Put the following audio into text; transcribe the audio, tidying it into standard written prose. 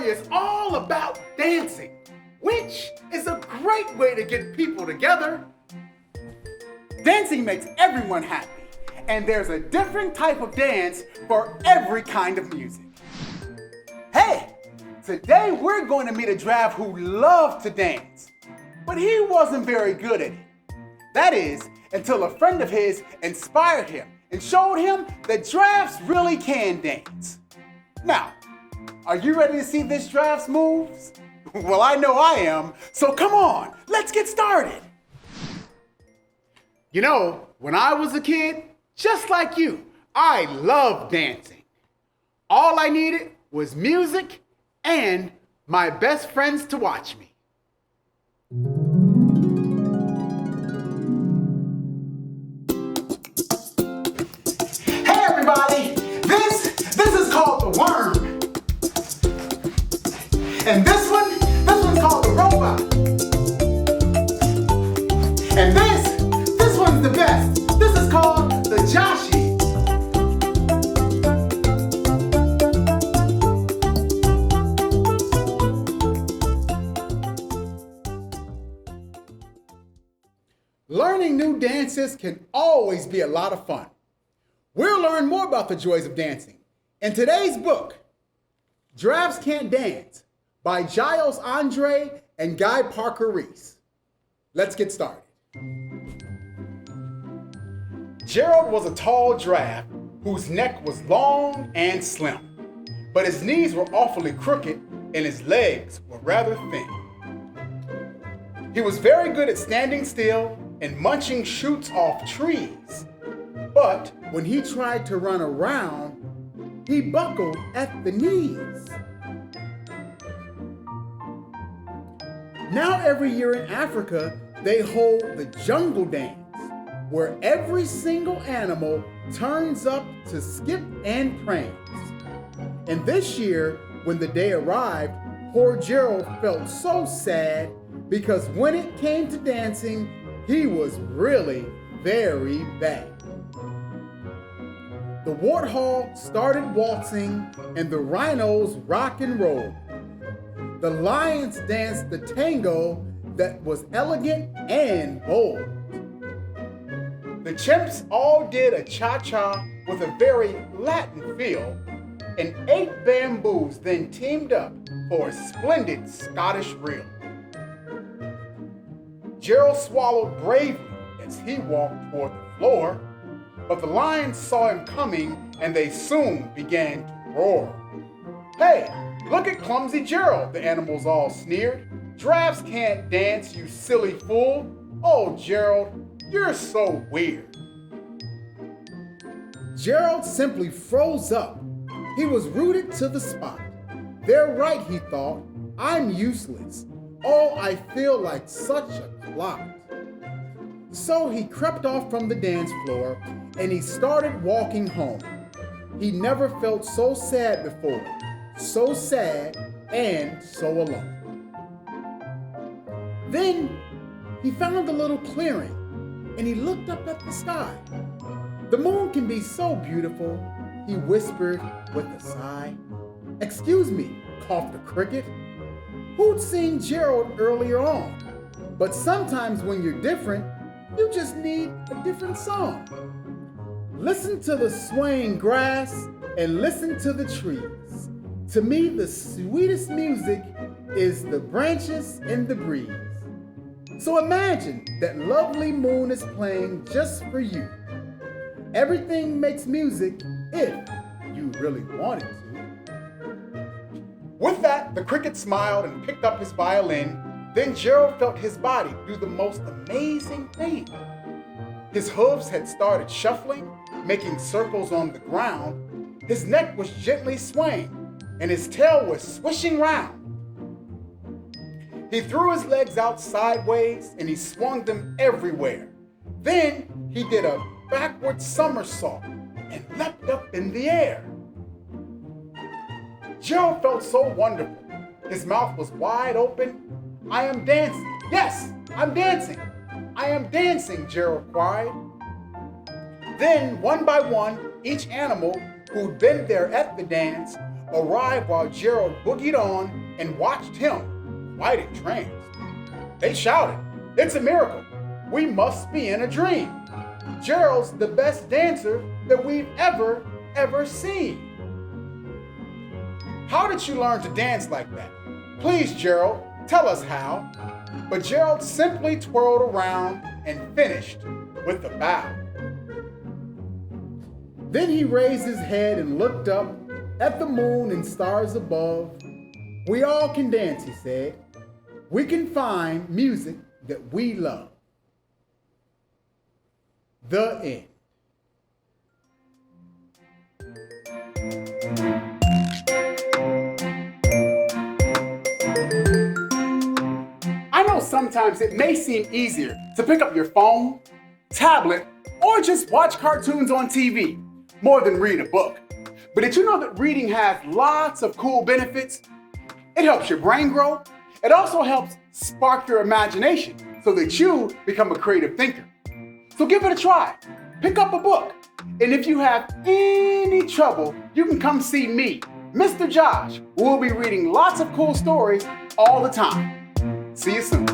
is all about dancing, which is a great way to get people together. Dancing makes everyone happy, and there's a different type of dance for every kind of music. Hey, today we're going to meet a giraffe who loved to dance, but he wasn't very good at it. That is, until a friend of his inspired him and showed him that giraffes really can dance. Now, are you ready to see this giraffe's moves? Well, I know I am, so come on, let's get started. You know, when I was a kid, just like you, I loved dancing. All I needed was music and my best friends to watch me. Hey everybody, this is called the worm. And this one's called the robot. And this one's the best. This is called the Joshie. Learning new dances can always be a lot of fun. We'll learn more about the joys of dancing in today's book, Giraffes Can't Dance, by Giles Andreae and Guy Parker Reese. Let's get started. Gerald was a tall giraffe whose neck was long and slim, but his knees were awfully crooked and his legs were rather thin. He was very good at standing still and munching shoots off trees, but when he tried to run around, he buckled at the knees. Now every year in Africa, they hold the jungle dance, where every single animal turns up to skip and prance. And this year, when the day arrived, poor Gerald felt so sad because when it came to dancing, he was really very bad. The warthog started waltzing and the rhinos rock and rolled. The lions danced the tango that was elegant and bold. The chimps all did a cha-cha with a very Latin feel, and 8 bamboos then teamed up for a splendid Scottish reel. Gerald swallowed bravely as he walked toward the floor, but the lions saw him coming and they soon began to roar. Hey, look at clumsy Gerald, the animals all sneered. Giraffes can't dance, you silly fool. Oh, Gerald, you're so weird. Gerald simply froze up. He was rooted to the spot. They're right, he thought. I'm useless. Oh, I feel like such a clot. So he crept off from the dance floor and he started walking home. He never felt so sad before, so sad and so alone. Then he found a little clearing and he looked up at the sky. The moon can be so beautiful, he whispered with a sigh. Excuse me, coughed the cricket. Who'd seen Gerald earlier on? But sometimes when you're different, you just need a different song. Listen to the swaying grass and listen to the trees. To me, the sweetest music is the branches and the breeze. So imagine that lovely moon is playing just for you. Everything makes music if you really want it to. With that, the cricket smiled and picked up his violin. Then Gerald felt his body do the most amazing thing. His hooves had started shuffling, making circles on the ground. His neck was gently swaying, and his tail was swishing round. He threw his legs out sideways, and he swung them everywhere. Then he did a backward somersault and leapt up in the air. Gerald felt so wonderful. His mouth was wide open. I am dancing. Yes, I'm dancing. I am dancing, Gerald cried. Then, one by one, each animal who'd been there at the dance arrived while Gerald boogied on and watched him, quite entranced. They shouted, "It's a miracle! We must be in a dream! Gerald's the best dancer that we've ever seen." "How did you learn to dance like that? Please, Gerald, tell us how." But Gerald simply twirled around and finished with a bow. Then he raised his head and looked up at the moon and stars above. "We all can dance," he said. "We can find music that we love." The end. I know sometimes it may seem easier to pick up your phone, tablet, or just watch cartoons on TV more than read a book. But did you know that reading has lots of cool benefits? It helps your brain grow. It also helps spark your imagination so that you become a creative thinker. So give it a try. Pick up a book. And if you have any trouble, you can come see me, Mr. Josh, who will be reading lots of cool stories all the time. See you soon.